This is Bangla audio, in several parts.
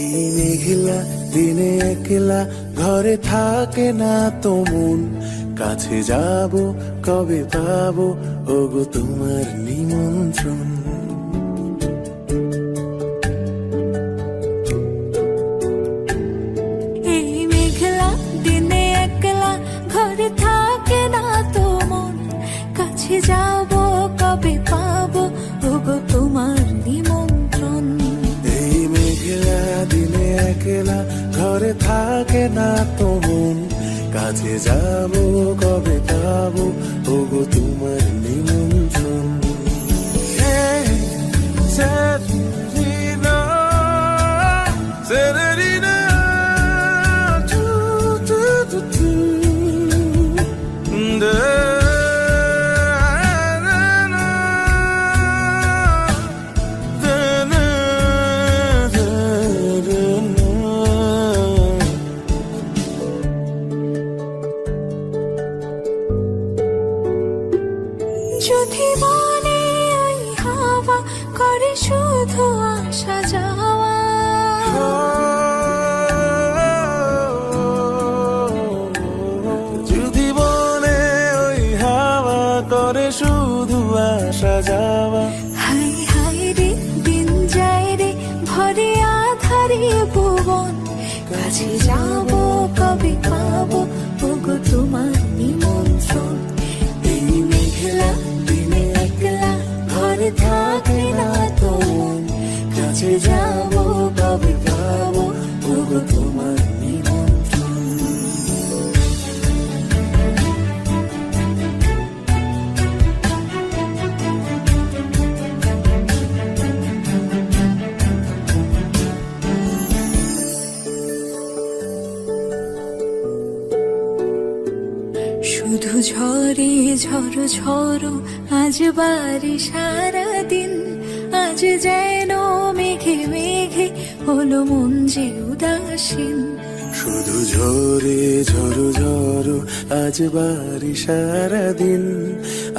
এই মেঘলা দিনে একলা ঘরে থাকে না তো মন, কাছে যাব কবে পাবো ওগো তোমার নিমন্ত্রণ। এই মেঘলা দিনে একলা ঘরে থাকে না তো মন, কাছে যাব কবে পাবো ওগো তোমার নিমন্ত্রণ। এই মেঘলা দিনে একলা ঘরে থাকে না তো মন, কাছে যাব কবে পাবো ওগো তোমার নিমন্ত্রণ। যদি মনে ওই হাওয়া করে শুধু আসা যাওয়া, যদি বলে ওই হাওয়া করে শুধু আসা যাওয়া, হাই হাই রে দিন যায় রে ভরে আধারে ভুবন, কাছে যাব কবে পাবো ওগো তোমার নিমন্ত্রণ। এই মেঘলা দিনে একলা ঘরে থাকে না তো মন, কাছে যাব কবে পাবো ওগো তোমার নিমন্ত্রণ। শুধু ঝরে ঝড়ো ঝড়ো আজ বাড়ি সারাদিন, আজ যেন মেঘে মেঘে হলো মন যে উদাসীন। শুধু ঝরে ঝড়ো ঝড়ো আজ বাড়ি সারাদিন,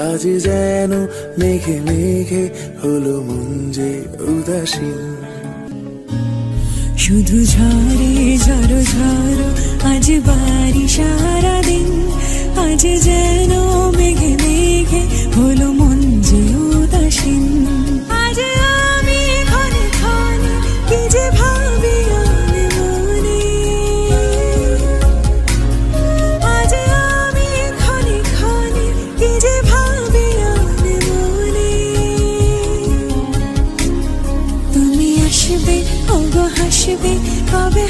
আজ যেন মেঘে মেঘে হলো মন যে উদাসীন। শুধু ঝরে ঝড়ো ঝড়ো আজ বাড়ি সারাদিন, আজ যেন মেঘে মেঘে হলো মন যে উদাসীন। আজ আমি ক্ষণে ক্ষণে কি যে ভাবি আমি মনে, আজ আমি ক্ষণে ক্ষণে কি যে ভাবি আমি মনে। তুমি আসবে ওগো হাসবে কবে